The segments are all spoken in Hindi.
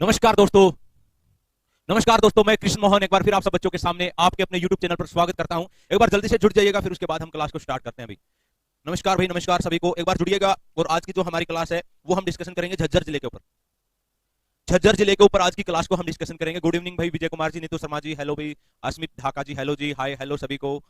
नमस्कार दोस्तों, मैं कृष्ण मोहन एक बार फिर आप सब बच्चों के सामने आपके अपने YouTube चैनल पर स्वागत करता हूं। एक बार जल्दी से जुड़ जाइएगा, फिर उसके बाद हम क्लास को स्टार्ट करते हैं। भाई नमस्कार सभी को, एक बार जुड़िएगा। और आज की जो हमारी क्लास है वो हम डिस्कशन करेंगे झज्जर जिले के ऊपर। झज्जर जिले के ऊपर आज की क्लास को हम डिस्कशन करेंगे। गुड इवनिंग भाई विजय कुमार जी, नीतू शर्मा जी, हेलो भाई अस्मित ढाका जी, हेलो जी, हाय हेलो सभी को।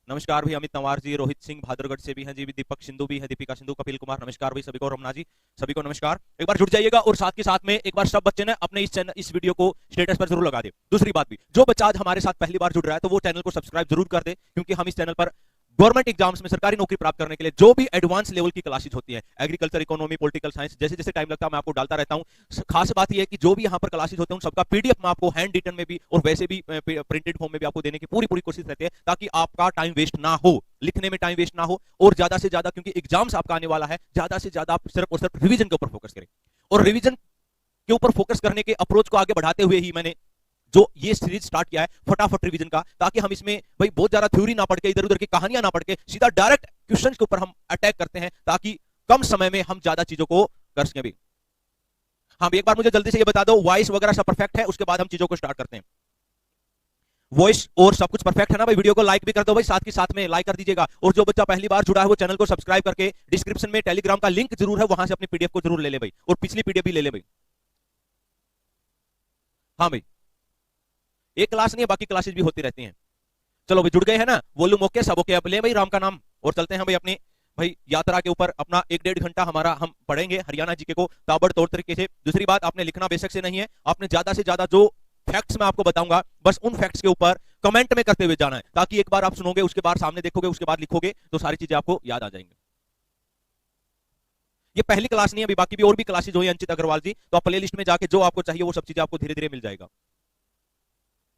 नमस्कार भाई अमित नवार जी, रोहित सिंह भादरगढ़ से भी हैं जी, दीपक सिंधु भी है, दीपिका सिंधु, कपिल कुमार, नमस्कार भाई सभी को। रमना जी, सभी को नमस्कार। एक बार जुड़ जाइएगा और साथ के साथ में एक बार सब बच्चे ने अपने इस वीडियो को स्टेटस पर जरूर लगा दे। दूसरी बात भी, जो बच्चा आज हमारे साथ पहली बार जुड़ रहा है तो वो चैनल को सब्सक्राइब जरूर कर दे, क्योंकि हम इस चैनल पर गवर्नमेंट एग्जाम्स में सरकारी नौकरी प्राप्त करने के लिए जो भी एडवांस लेवल की क्लासेस होती हैं, एग्रीकल्चर, इकोनॉमी, पॉलिटिकल साइंस, जैसे जैसे टाइम लगता है मैं आपको डालता रहता हूं। खास बात यह है कि जो भी यहां पर क्लासेस होते हैं उन सबका पीडीएफ में आपको हैंड रिटन में भी और वैसे भी प्रिंटेड फॉर्म में भी आपको देने की पूरी कोशिश रहती है, ताकि आपका टाइम वेस्ट ना हो, लिखने में टाइम वेस्ट ना हो, और ज्यादा से ज्यादा, क्योंकि एग्जाम्स आपका आने वाला है, ज्यादा से ज्यादा आप सिर्फ और सिर्फ रिवीजन के ऊपर फोकस करें। और रिवीजन के ऊपर फोकस करने के अप्रोच को आगे बढ़ाते हुए ही मैंने जो ये सीरीज स्टार्ट किया है फटाफट रिवीजन का, ताकि हम इसमें भाई बहुत ज्यादा थ्योरी ना पढ़ के, इधर उधर की कहानियां ना पढ़ के, सीधा डायरेक्ट क्वेश्चंस के ऊपर हम अटैक करते हैं, ताकि कम समय में हम ज्यादा चीजों को कर सकें। भी हाँ, एक बार मुझे जल्दी से ये बता दो, वॉइस वगैरह सब परफेक्ट है? उसके बाद हम चीजों को स्टार्ट करते हैं। वॉइस और सब कुछ परफेक्ट है ना भाई? वीडियो को लाइक भी कर दो भाई, साथ के साथ में लाइक कर दीजिएगा। और जो बच्चा पहली बार जुड़ा है वो चैनल को सब्सक्राइब करके, डिस्क्रिप्शन में टेलीग्राम का लिंक जरूर है, वहां से अपनी पीडीएफ को जरूर ले ले भाई, और पिछली पीडीएफ भी ले ले भाई। हाँ भाई, एक क्लास नहीं है, बाकी क्लासेस भी होती रहती हैं। चलो भाई जुड़ गए हैं ना, वॉल्यूम ओके, सब ओके। अब ले भाई राम का नाम और चलते हैं भाई अपनी भाई यात्रा के ऊपर। अपना 1-1.5 घंटा हमारा हम पढ़ेंगे हरियाणा जीके को ताबड़तोड़ तरीके से। दूसरी बात, आपने लिखना बेशक से नहीं है, आपने ज्यादा से ज्यादा जो फैक्ट्स मैं आपको बताऊंगा बस उन फैक्ट्स के ऊपर कमेंट में करते हुए जाना है, ताकि एक बार आप सुनोगे, उसके बाद सामने देखोगे, उसके बाद लिखोगे, तो सारी चीजें आपको याद आ जाएंगी। ये पहली क्लास नहीं है, अभी बाकी भी और भी क्लासेज हुई अंचित अग्रवाल जी, तो आप प्ले लिस्ट में जाके जो आपको चाहिए वो सब चीजें आपको धीरे धीरे मिल जाएगा।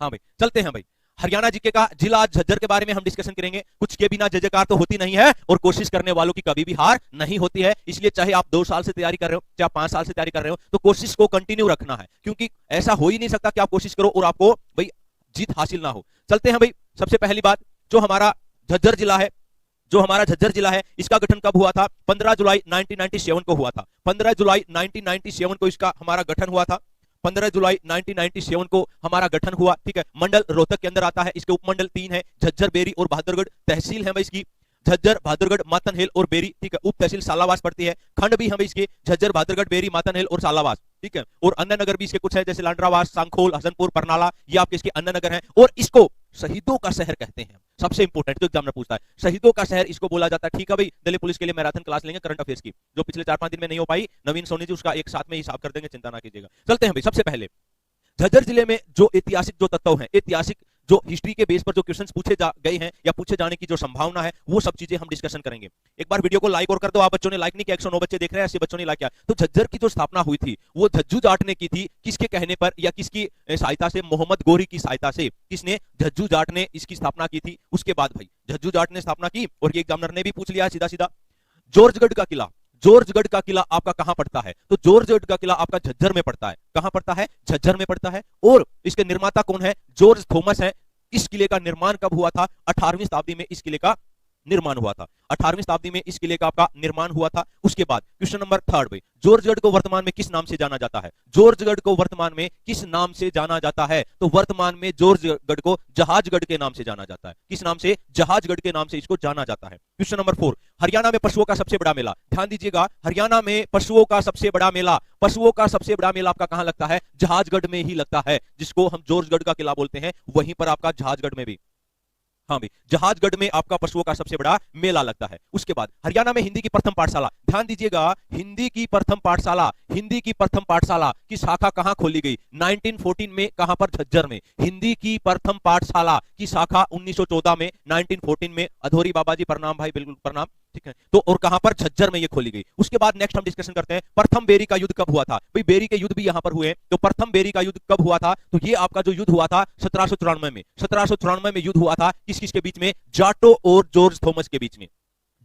हाँ भाई चलते हैं भाई। हरियाणा जीके का जिला झज्जर के बारे में हम डिस्कशन करेंगे। कुछ के बिना जय जयकार तो होती नहीं है, और कोशिश करने वालों की कभी भी हार नहीं होती है। इसलिए चाहे आप 2 साल से तैयारी कर रहे हो, चाहे 5 साल से तैयारी कर रहे हो, तो कोशिश को कंटिन्यू रखना है, क्योंकि ऐसा हो ही नहीं सकता कि आप कोशिश करो और आपको भाई जीत हासिल ना हो। चलते हैं भाई। सबसे पहली बात, जो हमारा झज्जर जिला है इसका गठन कब हुआ था? 15 जुलाई 1997 को हुआ था। 15 जुलाई 1997 को इसका हमारा गठन हुआ था। 15 जुलाई 1997 को हमारा गठन हुआ, ठीक है। मंडल रोहतक के अंदर आता है। इसके उपमंडल 3 है, झज्जर, बेरी और बहादुरगढ़। तहसील है भाई इसकी झज्जर, बहादुरगढ़, मातनहेल और बेरी, ठीक है। उप तहसील सालावास पड़ती है। खंड भी हमें इसके झज्जर, बहादुरगढ़, बेरी, मातनहेल और सालावास, ठीक है। और अन्य नगर भी इसके कुछ है, जैसे लांडरावास, सांखोल, हसनपुर, परनाला, ये आपके इसके अन्य नगर हैं। और इसको शहीदों का शहर कहते हैं। सबसे इंपॉर्टेंट जो एग्जाम में पूछता है, शहीदों का शहर इसको बोला जाता है, ठीक है भाई। दिल्ली पुलिस के लिए मैराथन क्लास लेंगे करंट अफेयर्स की, जो पिछले 4-5 दिन में नहीं हो पाई, नवीन सोनी जी उसका एक साथ में हिसाब कर देंगे, चिंता ना कीजिएगा। चलते हैं भाई। सबसे पहले झज्जर जिले में जो ऐतिहासिक जो तत्व हैं, ऐतिहासिक जो हिस्ट्री के बेस पर जो क्वेश्चंस पूछे गए हैं या पूछे जाने की जो संभावना है, वो सब चीजें हम डिस्कशन करेंगे। एक बार वीडियो को लाइक और कर दो। आप बच्चों ने लाइक नहीं किया, 109 बच्चे देख रहे हैं, 80 बच्चों ने लाइक किया। तो झज्जर की जो स्थापना हुई थी वो झज्जू जाट ने की थी। किसके कहने पर या किसकी सहायता से? मोहम्मद गोरी की सहायता से। किसने? झज्जू जाट ने इसकी स्थापना की थी। उसके बाद भाई झज्जू जाट ने स्थापना की, और ये एग्जामिनर ने भी पूछ लिया सीधा सीधा। जॉर्जगढ़ का किला, जॉर्जगढ़ का किला आपका कहां पड़ता है? तो जॉर्जगढ़ का किला आपका झज्जर में पड़ता है। कहां पड़ता है? झज्जर में पड़ता है। और इसके निर्माता कौन है? जॉर्ज थॉमस है। इस किले का निर्माण कब हुआ था? 18वीं शताब्दी में इस किले का निर्माण हुआ था। 18वीं शताब्दी में इस किले का आपका निर्माण हुआ था। उसके बाद क्वेश्चन नंबर 3 भाई, जॉर्जगढ़ को वर्तमान में किस नाम से जाना जाता है? जॉर्जगढ़ को वर्तमान में किस नाम से जाना जाता है? तो वर्तमान में जॉर्जगढ़ को जहाजगढ़ के नाम से जाना जाता है। किस नाम से? जहाजगढ़ के नाम से इसको जाना जाता है। क्वेश्चन नंबर 4, हरियाणा में पशुओं का सबसे बड़ा मेला। ध्यान दीजिएगा, हरियाणा में पशुओं का सबसे बड़ा मेला, पशुओं का सबसे बड़ा मेला आपका कहां लगता है? जहाजगढ़ में ही लगता है, जिसको हम जॉर्जगढ़ का किला बोलते हैं, वहीं पर आपका जहाजगढ़ में भी। हाँ भाई, जहाजगढ़ में आपका पशुओं का सबसे बड़ा मेला लगता है। उसके बाद हरियाणा में हिंदी की प्रथम पाठशाला, ध्यान दीजिएगा, हिंदी की प्रथम पाठशाला की शाखा कहां खोली गई? 1914 में। कहां पर? झज्जर में। हिंदी की प्रथम पाठशाला की शाखा 1914 में, 1914 में। अधोरी बाबा जी प्रणाम भाई, बिल्कुल प्रणाम, ठीक है। तो और कहां पर? झज्जर में ये खोली गई। उसके बाद नेक्स्ट हम डिस्कशन करते हैं, प्रथम बेरी का युद्ध कब हुआ था? भाई बेरी के युद्ध भी यहां पर हुए। तो प्रथम बेरी का युद्ध कब हुआ था? तो ये आपका जो युद्ध हुआ था 1794 में। 1794 में युद्ध हुआ था। किस किस के बीच में? जाटो और जॉर्ज थॉमस के बीच में।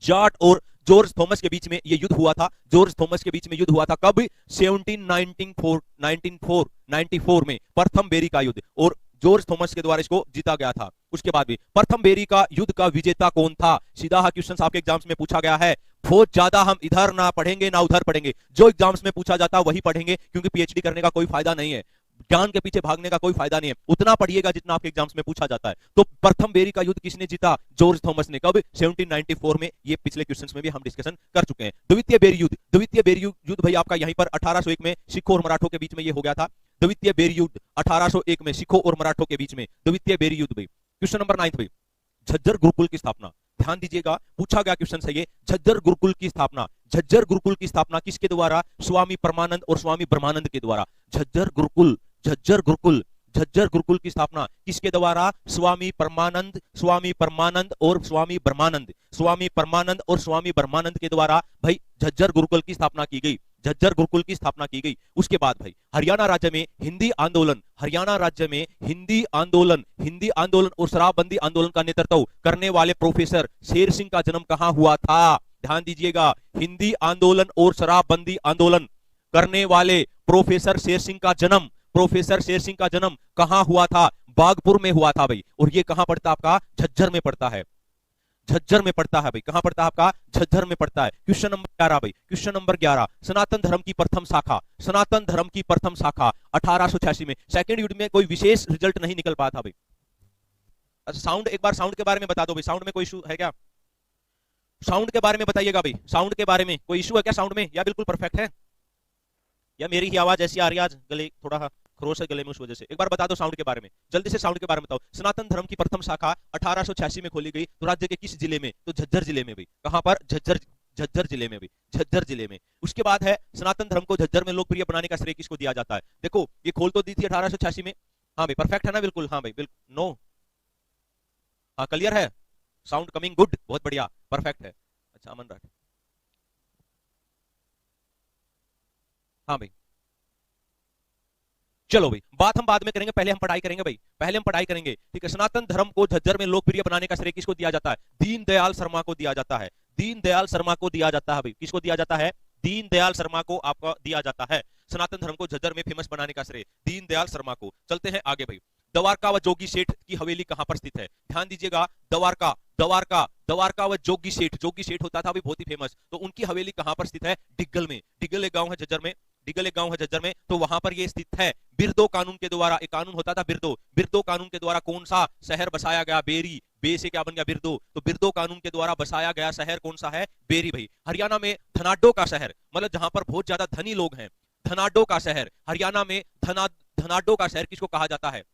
जाट और जॉर्ज थॉमस के बीच में ये युद्ध हुआ था। जॉर्ज थॉमस के बीच में युद्ध हुआ था कब? 1794 में प्रथम बेरी का युद्ध, और जॉर्ज थॉमस के द्वारा इसको जीता गया था। उसके बाद भी प्रथम बेरी का युद्ध का विजेता कौन था? सीधा क्वेश्चन आपके एग्जाम्स में पूछा गया है। बहुत ज्यादा हम इधर ना पढ़ेंगे ना उधर पढ़ेंगे, जो एग्जाम्स में पूछा जाता है वही पढ़ेंगे, क्योंकि पीएचडी करने का कोई फायदा नहीं है, ज्ञान के पीछे भागने का कोई फायदा नहीं है, उतना पढ़िएगा जितना आपके एग्जाम्स में पूछा जाता है। तो प्रथम बेरी का युद्ध किसने जीता? जॉर्ज थॉमस ने। कब? 1794 में। ये पिछले क्वेश्चंस में भी हम डिस्कशन कर चुके हैं। द्वितीय बेरी युद्ध, द्वितीय बेरी युद्ध भाई आपका यहीं पर 1801 में सिखों और मराठों के बीच में ये हो गया था। द्वितीय बेरी युद्ध 1801 में सिखों और मराठों के बीच में द्वितीय बेरी युद्ध भाई। क्वेश्चन नंबर 9 भाई, झज्जर गुरुकुल की स्थापना। ध्यान दीजिएगा, पूछा गया क्वेश्चन है ये, झज्जर गुरुकुल की स्थापना। झज्जर गुरुकुल की स्थापना किसके द्वारा? स्वामी परमानंद और स्वामी ब्रह्मानंद के द्वारा। झज्जर गुरुकुल, झज्जर गुरुकुल, झज्जर गुरुकुल की स्थापना किसके द्वारा? स्वामी परमानंद, स्वामी परमानंद और स्वामी ब्रह्मानंद, स्वामी परमानंद और स्वामी ब्रह्मानंद के द्वारा भाई झज्जर गुरुकुल की स्थापना की गई, झज्जर गुरुकुल की स्थापना की गई। उसके बाद भाई हरियाणा राज्य में हिंदी आंदोलन, हरियाणा राज्य में हिंदी आंदोलन, हिंदी आंदोलन और शराबबंदी आंदोलन का नेतृत्व करने वाले प्रोफेसर शेर सिंह का जन्म कहां हुआ था? ध्यान दीजिएगा, हिंदी आंदोलन और शराबबंदी आंदोलन करने वाले प्रोफेसर शेर सिंह का जन्म, प्रोफेसर शेर सिंह का जन्म कहां हुआ था? बागपुर में हुआ था भाई। और ये कहां पड़ता है आपका? झज्जर में पड़ता है, झज्जर में पड़ता है भाई। कहां पड़ता है आपका? झज्जर में पड़ता है। क्वेश्चन नंबर 11 भाई, क्वेश्चन नंबर 11, सनातन धर्म की प्रथम शाखा, सनातन धर्म की प्रथम शाखा 1886 में। सेकंड युद्ध में कोई विशेष रिजल्ट नहीं निकल पाया था भाई। अच्छा साउंड, एक बार साउंड के बारे में बता दो भाई, साउंड में कोई इशू है क्या? साउंड के बारे में बताइएगा भाई, साउंड के बारे में कोई इशू है क्या साउंड में, या बिल्कुल परफेक्ट है, या मेरी ही आवाज ऐसी आ रही है आज, गले थोड़ा खरोश है गले में उस वजह से? एक बार बता दो साउंड के बारे में, जल्दी से साउंड के बारे में बताओ। सनातन धर्म की प्रथम शाखा 1886 में खोली गई, तो राज्य के किस जिले में? तो झज्जर जिले में भाई। कहां पर? झज्जर, झज्जर जिले में भाई, झज्जर जिले में। उसके बाद है सनातन धर्म को झज्जर में लोकप्रिय बनाने का श्रेय किसको दिया जाता है? देखो ये खोल तो दी थी 1886 में, हाँ भाई परफेक्ट है ना बिल्कुल? हाँ भाई बिल्कुल, नो, हाँ क्लियर है, साउंड कमिंग गुड, बहुत बढ़िया, परफेक्ट है। अच्छा अमन राठ, हाँ भाई चलो भाई, बात हम बाद में करेंगे, पहले हम पढ़ाई करेंगे भाई, पहले हम पढ़ाई करेंगे, ठीक है। सनातन धर्म को झज्जर में लोकप्रिय बनाने का श्रेय किसको दिया जाता है? दीनदयाल शर्मा को दिया जाता है, दीनदयाल शर्मा को दिया जाता है भाई। किसको दिया जाता है? दीनदयाल शर्मा को आपका दिया जाता है। सनातन धर्म को झज्जर में फेमस बनाने का श्रेय दीनदयाल शर्मा को। चलते हैं आगे भाई, द्वारका व जोगी सेठ की हवेली कहां पर स्थित है? ध्यान दीजिएगा, द्वारका, द्वारका, द्वारका व जोगी सेठ, जोगी सेठ होता था भाई बहुत ही फेमस, तो उनकी हवेली कहां पर स्थित है? डिग्गल में। डिग्गल एक गांव है झज्जर में, डिग्गल एक गांव है झज्जर में, तो वहां पर ये स्थित है। बिरदो कानून के द्वारा, एक कानून होता था बिरदो, बिरदो कानून के द्वारा कौन सा शहर बसाया गया? बेरी, बे से क्या बन गया? बिरदो, तो बिरदो कानून के द्वारा बसाया गया शहर कौन सा है? बेरी भाई। हरियाणा में धनाडो का शहर, मतलब जहां पर बहुत ज्यादा धनी लोग हैं, धनाडो का शहर, हरियाणा में धनाडो का शहर किसको कहा जाता है?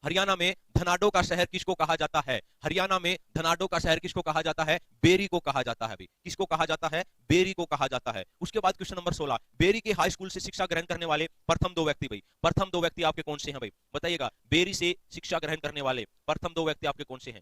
हरियाणा में धनाडो का शहर किसको कहा जाता है? हरियाणा में धनाडो का शहर किसको कहा जाता है? बेरी को कहा जाता है भाई। किसको कहा जाता है? बेरी को कहा जाता है। उसके बाद क्वेश्चन नंबर 16, बेरी के हाई स्कूल से शिक्षा ग्रहण करने वाले प्रथम दो व्यक्ति भाई, प्रथम दो व्यक्ति आपके कौन से हैं भाई? बताइएगा, बेरी से शिक्षा ग्रहण करने वाले प्रथम दो व्यक्ति आपके कौन से हैं?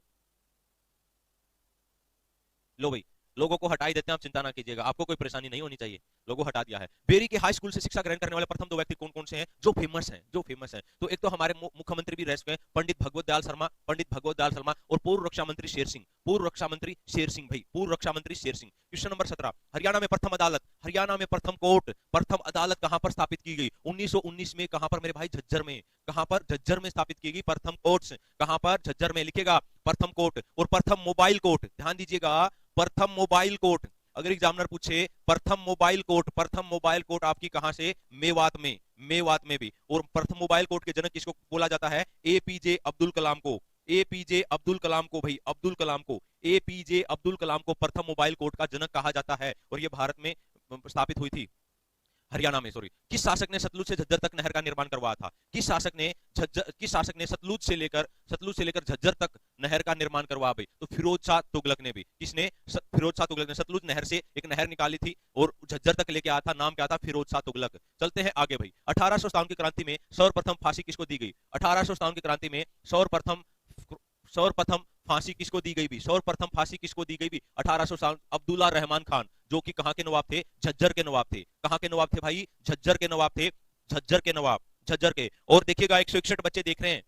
लो भाई, लोगों को हटा ही देते हैं, आप चिंता ना कीजिएगा, आपको कोई परेशानी नहीं होनी चाहिए, लोगों हटा दिया है। बेरी के हाई स्कूल से शिक्षा ग्रहण करने वाले प्रथम दो व्यक्ति कौन कौन से हैं जो फेमस हैं, जो फेमस हैं? तो एक तो हमारे मुख्यमंत्री भी रह चुके हैं, पंडित भगवत दयाल शर्मा, पंडित भगवत दयाल शर्मा, और पूर्व रक्षा मंत्री शेर सिंह, पूर्व रक्षा मंत्री शेर सिंह भाई, पूर्व रक्षा मंत्री शेर सिंह। क्वेश्चन नंबर 17, हरियाणा में प्रथम अदालत, हरियाणा में प्रथम कोर्ट, प्रथम अदालत कहां पर स्थापित की गई? 1919 में। कहां पर मेरे भाई? झज्जर में। कहां पर? झज्जर में स्थापित की गई प्रथम कोर्ट। कहां पर? झज्जर में। लिखेगा प्रथम कोर्ट। और प्रथम मोबाइल कोर्ट, ध्यान दीजिएगा, प्रथम मोबाइल कोर्ट, अगर एग्जामिनर पूछे प्रथम मोबाइल कोर्ट, प्रथम मोबाइल कोर्ट आपकी कहां से? मेवात में, मेवात में भी। और प्रथम मोबाइल कोर्ट के जनक किसको बोला जाता है? एपीजे अब्दुल कलाम को, एपीजे अब्दुल कलाम को भाई, अब्दुल कलाम को, एपीजे अब्दुल कलाम को प्रथम मोबाइल कोर्ट का जनक कहा जाता है। और यह भारत में स्थापित हुई थी, हरियाणा में, सॉरी। किस शासक ने सतलुज से झज्जर तक नहर का निर्माण करवाया था? किस शासक ने सतलुज से लेकर झज्जर तक नहर का निर्माण करवाया भाई? तो फिरोज शाह तुगलक ने भी। किसने? फिरोज शाह तुगलक ने सतलुज नहर से एक नहर निकाली थी और झज्जर तक लेके आया था, नाम क्या था? फिरोज शाह तुगलक। चलते हैं आगे भाई, 1857 की क्रांति में सर्वप्रथम फांसी किसको दी गई? 1857 की क्रांति में सर्वप्रथम फांसी किसको दी गई भी? सर्वप्रथम फांसी किसको दी गई भी? 1857, अब्दुल्ला रहमान खान, जो कि कहां के नवाब थे? झज्जर के नवाब थे। कहां के नवाब थे भाई? झज्जर के नवाब थे, झज्जर के नवाब, झज्जर के। और देखिएगा 161 बच्चे देख रहे हैं,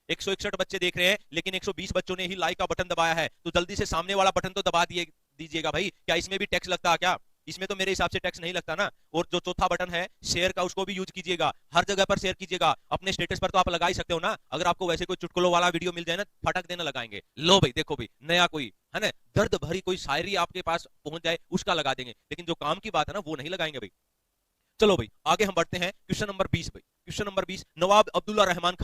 161 बच्चे देख रहे हैं, लेकिन 120 बच्चों ने ही लाइक का बटन दबाया है, तो जल्दी से सामने वाला बटन तो दबा दीजिएगा भाई। क्या इसमें भी टैक्स लगता है क्या? इसमें तो मेरे हिसाब से टैक्स नहीं लगता ना। और जो चौथा बटन है शेयर का, उसको भी यूज कीजिएगा, हर जगह पर शेयर कीजिएगा। अपने स्टेटस पर तो आप लगा ही सकते हो ना, अगर आपको वैसे कोई चुटकुलों वाला वीडियो मिल जाए ना, फटक देना लगाएंगे, लो भाई देखो भाई नया कोई है ना दर्द भरी कोई शायरी आपके पास पहुंच जाए उसका लगा देंगे, लेकिन जो काम की बात है ना वो नहीं लगाएंगे भाई। चलो भाई आगे हम बढ़ते हैं, क्वेश्चन नंबर 20 भाई। क्वेश्चन नंबर 20, नवाब अब्दुल्ला रहमान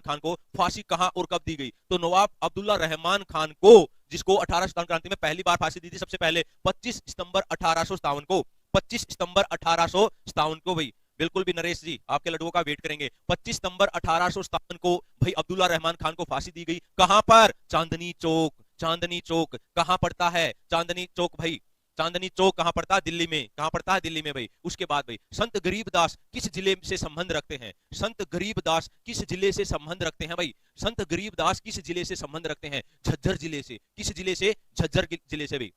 खान को फांसी कहां और कब दी गई? तो नवाब अब्दुल्ला रहमान खान को, जिसको 1857 क्रांति में पहली बार फांसी दी थी सबसे पहले 25 सितंबर 1857 को, 25 सितंबर 1857 को भाई। बिल्कुल भी नरेश जी आपके लड्डुओं का वेट करेंगे। 25 सितंबर 1857 को भाई अब्दुल्ला रहमान खान को फांसी दी गई। कहां पर? चांदनी चौक। चांदनी चौक कहां पड़ता है? चांदनी चौक भाई, चांदनी चौक कहां पड़ता है? दिल्ली में। कहां पड़ता है? दिल्ली में भाई। उसके बाद भाई संत गरीबदास किस जिले से संबंध रखते हैं? संत गरीबदास किस जिले से संबंध रखते हैं भाई? संत गरीबदास किस जिले से संबंध रखते हैं? झज्जर जिले से। किस जिले से? झज्जर जिले से भाई।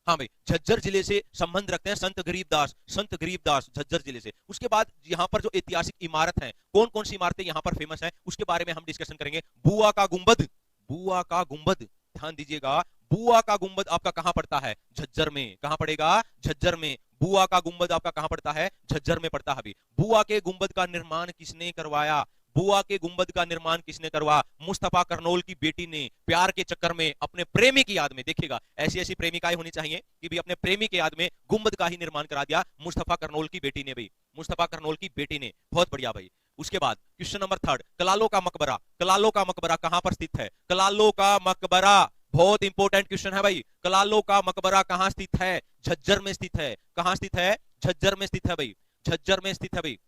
हाँ भाई झज्जर जिले से संबंध रखते हैं संत गरीबदास, संत गरीबदास झज्जर जिले से। उसके बाद यहाँ पर जो ऐतिहासिक इमारत है, कौन कौन सी इमारतें यहाँ पर फेमस है उसके बारे में हम डिस्कशन करेंगे। बुआ का गुंबद, बुआ का गुंबद, ध्यान दीजिएगा, बुआ का गुंबद आपका कहां पड़ता है? झज्जर में। कहां पड़ेगा? झज्जर में। बुआ का गुंबद आपका कहां पड़ता है? झज्जर में पड़ता है भाई। बुआ के गुंबद का निर्माण किसने करवाया? बुआ के गुंबद का निर्माण किसने करवा? मुस्तफा करनौल की बेटी ने प्यार के चक्कर में अपने प्रेमी की याद में, देखिएगा ऐसी ऐसी प्रेमिकाएं होनी चाहिए कि भी अपने प्रेमी के याद में गुंबद का ही निर्माण करा दिया मुस्तफा करनौल की बेटी ने भाई, मुस्तफा करनौल की बेटी ने। बहुत बढ़िया भाई। उसके बाद क्वेश्चन नंबर 3, कलालो का मकबरा, कलालो का मकबरा कहां पर स्थित है? कलालो का मकबरा बहुत इंपॉर्टेंट क्वेश्चन है भाई। कलालो का मकबरा कहां स्थित है? झज्जर में स्थित है। कहां स्थित है? झज्जर में स्थित है भाई, झज्जर में स्थित है भाई।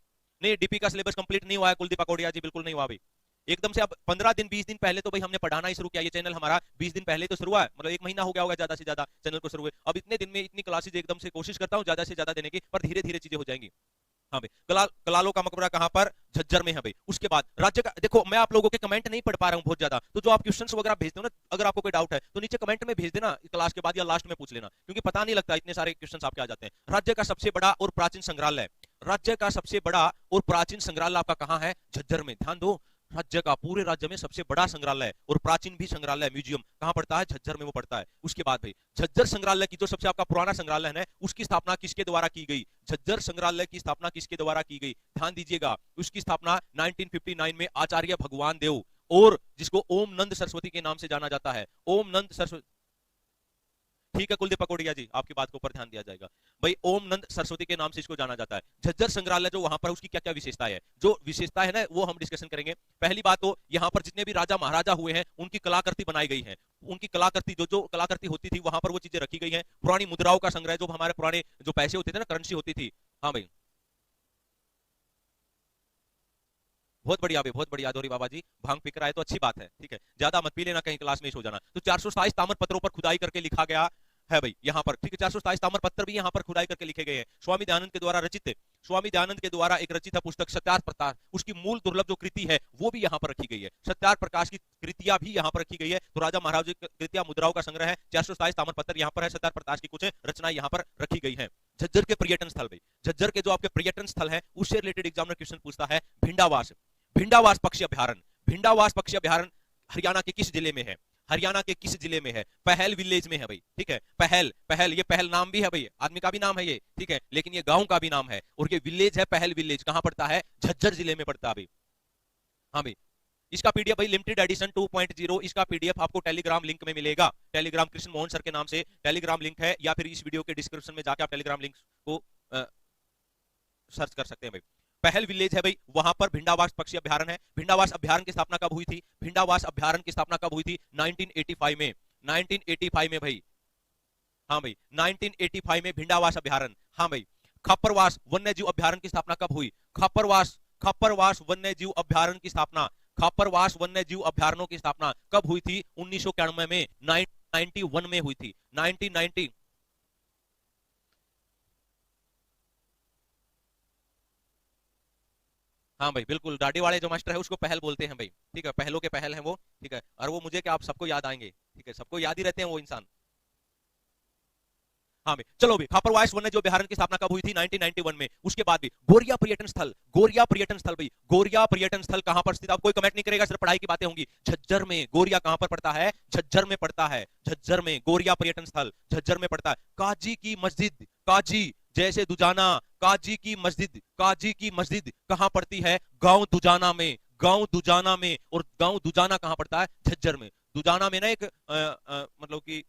नहीं डीपी का सिलेबस कंप्लीट नहीं हुआ है कुलदीप पकोड़िया जी, बिल्कुल नहीं हुआ भाई। एकदम से अब 15 दिन 20 दिन पहले तो भाई हमने पढ़ाना ही शुरू किया, ये चैनल हमारा 20 दिन पहले तो शुरू हुआ है, मतलब 1 महीना हो गया होगा ज्यादा से ज्यादा चैनल को शुरू हुए। अब इतने दिन में इतनी क्लासेज एकदम से कोशिश करता हूँ ज्यादा से ज्यादा देने की, पर धीरे धीरे चीजें हो जाएंगी। हाँ भाई कलालो का मकबरा कहां पर? झज्जर में है भाई। उसके बाद राज्य का, देखो मैं आप लोगों के कमेंट नहीं पढ़ पा रहा हूं बहुत ज्यादा, तो जो आप क्वेश्चंस वगैरह भेजते हो ना, अगर आपको कोई डाउट है तो नीचे कमेंट में भेज देना, क्लास के बाद या लास्ट में पूछ लेना, क्योंकि पता नहीं लगता इतने सारे क्वेश्चंस आपके आ जाते हैं। राज्य का सबसे बड़ा और प्राचीन संग्रहालय, राज्य का सबसे बड़ा और प्राचीन संग्रहालय आपका कहां है? झज्जर में। ध्यान दो, राज्य का, पूरे राज्य में सबसे बड़ा संग्रहालय और प्राचीन भी संग्रहालय म्यूजियम कहां पड़ता है? झज्जर में वो पड़ता है। उसके बाद भाई झज्जर संग्रहालय की जो सबसे आपका पुराना संग्रहालय है उसकी स्थापना किसके द्वारा की गई? झज्जर संग्रहालय की स्थापना किसके द्वारा की गई? ध्यान दीजिएगा, उसकी स्थापना 1959 में आचार्य भगवान देव, और जिसको ओम नंद सरस्वती के नाम से जाना जाता है, ओम नंद सरस्वती। ठीक है कुलदीप पकोड़िया जी आपकी बात के ऊपर ध्यान दिया जाएगा भाई, ओम नंद सरस्वती के नाम से इसको जाना जाता है। झज्जर संग्रहालय जो वहां पर उसकी क्या क्या विशेषता है, जो विशेषता है ना वो हम डिस्कशन करेंगे। पहली बात तो यहाँ पर जितने भी राजा महाराजा हुए हैं उनकी कलाकृति बनाई गई है, उनकी कलाकृति जो कलाकृति होती थी वहां पर वो चीजें रखी गई है। पुरानी मुद्राओं का संग्रह, जो हमारे पुराने जो पैसे होते थे ना, करेंसी होती थी। हाँ भाई बहुत बढ़िया भाई, बहुत बढ़िया दोरी बाबा जी, भांग पिक रहा है तो अच्छी बात है, ठीक है ज्यादा मत पी लेना कहीं क्लास में ही सो जाना। तो 427 ताम्र पत्रों पर खुदाई करके लिखा गया है भाई यहाँ पर, ठीक है 427 ताम्र पत्थर भी यहाँ पर खुदाई करके लिखे गए हैं। स्वामी दयानंद के द्वारा रचित, स्वामी दयानंद के द्वारा एक रचित है पुस्तक सत्यार्थ प्रकाश, उसकी मूल दुर्लभ जो कृति है वो भी यहाँ पर रखी गई है। सत्यार्थ प्रकाश की कृतियां भी यहाँ पर रखी गई है। तो राजा महाराज की कृतियां मुद्राओं का संग्रह है, 427 ताम्र पत्थर यहाँ पर है, सत्यार्थ प्रकाश की कुछ रचनाएं यहाँ पर रखी गई है। झज्जर के पर्यटन स्थल भाई, झज्जर के जो आपके पर्यटन स्थल है उससे रिलेटेड एग्जामिनर क्वेश्चन पूछता है। भिंडावास, भिंडावास पक्षी अभ्यारण्य, भिंडावास पक्षी अभ्यारण्य हरियाणा के किस जिले में है? हरियाणा के किस जिले में है? पहल विलेज में है भाई, ठीक है पहल, पहल ये पहल नाम भी है भाई, आदमी का भी नाम है ये, ठीक है, लेकिन ये गांव का भी नाम है, और ये विलेज है पहल विलेज, कहां पड़ता है? झज्जर जिले में पड़ता है भाई। हाँ भाई इसका पीडीएफ भाई लिमिटेड एडिशन 2.0, इसका पीडीएफ आपको टेलीग्राम लिंक में मिलेगा। टेलीग्राम कृष्ण मोहन सर के नाम से टेलीग्राम लिंक है, या फिर इस वीडियो के डिस्क्रिप्शन में जाके आप टेलीग्राम लिंक को सर्च कर सकते हैं भाई। पहल विलेज है भाई, वहां पर भिंडावास पक्षी अभ्यारण्य है। भिंडावास अभ्यारण्य की स्थापना कब हुई थी? भिंडावास अभ्यारण्य की स्थापना कब हुई थी? 1985 में, 1985 में भाई। हाँ भाई 1985 में भिंडावास अभ्यारण्य। हाँ भाई खप्परवास वन्यजीव अभ्यारण्य की स्थापना कब हुई? खप्परवास, खप्परवास वन्यजीव अभ्यारण्य की स्थापना, खप्परवास वन्यजीव अभ्यारण्यों की स्थापना कब हुई थी? 1991 में, 1991 में हुई थी, 1990। हाँ भाई बिल्कुल, दाढ़ी वाले जो मास्टर है उसको पहल बोलते हैं भाई, ठीक है पहलों के पहल हैं वो, ठीक है। और वो मुझे क्या आप सबको याद आएंगे, ठीक है सबको याद ही रहते हैं वो इंसान। हाँ भाई चलो भी खापरवास वन्य जो अभ्यारण्य की स्थापना कब हुई थी 1991 में। उसके बाद भी गोरिया पर्यटन स्थल, गोरिया पर्यटन स्थल भाई, गोरिया पर्यटन स्थल कहां पर स्थित, आप कोई कमेंट नहीं करेगा, सिर्फ पढ़ाई की बातें होंगी। झज्जर में। गोरिया कहां पर पड़ता है? झज्जर में पड़ता है। झज्जर में गोरिया पर्यटन स्थल झज्जर में पड़ता है। काजी की मस्जिद, काजी जैसे दुजाना, काजी की मस्जिद, काजी की मस्जिद कहां पड़ती है? गांव दुजाना में, गांव दुजाना में। और गांव दुजाना कहां पड़ता है? झज्जर में। दुजाना में ना एक मतलब कि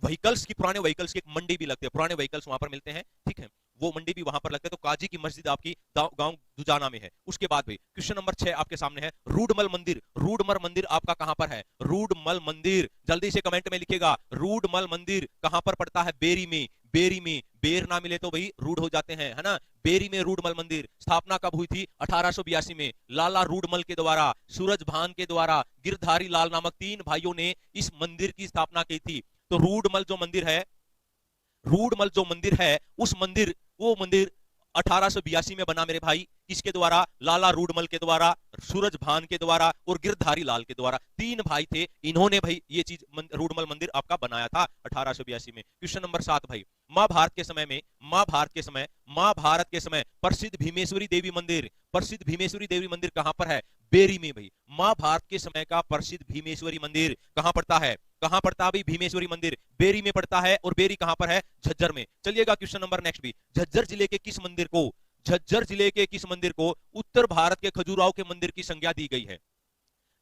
व्हीकल्स की, पुराने व्हीकल्स की एक मंडी भी लगती है, पुराने व्हीकल्स वहां पर मिलते हैं, ठीक है, वो मंडी भी वहां पर लगते हैं। तो काजी की मस्जिद आपकी गांव दुजाना में है। उसके बाद भी क्वेश्चन नंबर 6 आपके सामने है, रूडमल मंदिर। रूडमल मंदिर आपका कहां पर है? रूडमल मंदिर जल्दी से कमेंट में लिखिएगा, रूडमल मंदिर कहां पर पड़ता है? बेरी में। बेरी में। बेर ना मिले तो भाई रूड हो जाते हैं, है ना। बेरी में रूडमल मंदिर। स्थापना कब हुई थी? 1882 में लाला रूडमल के द्वारा, सूरज भान के द्वारा, गिरधारी लाल नामक 3 भाइयों ने इस मंदिर की स्थापना की थी। तो रूडमल जो मंदिर है, रूडमल जो मंदिर है, उस मंदिर, वो मंदिर 1882 में बना मेरे भाई। किसके द्वारा? लाला रूडमल के द्वारा, सूरज भान के द्वारा और गिरधारी लाल के द्वारा। 3 भाई थे, इन्होंने भाई ये चीज रूडमल मंदिर आपका बनाया था 1882 में। क्वेश्चन नंबर 7 भाई, महाभारत के समय में, महाभारत के समय, महाभारत के समय प्रसिद्ध भीमेश्वरी देवी मंदिर, प्रसिद्ध भीमेश्वरी देवी मंदिर कहां पर है? बेरी में भाई। महाभारत के समय का प्रसिद्ध भीमेश्वरी मंदिर कहां पड़ता है? कहां पड़ता है भाई? भीमेश्वरी मंदिर बेरी में पड़ता है। और बेरी कहां पर है? झज्जर में। चलिएगा क्वेश्चन नंबर नेक्स्ट भी, झज्जर जिले के किस मंदिर को, झज्जर जिले के किस मंदिर को उत्तर भारत के खजुराहो के मंदिर की संज्ञा दी गई है?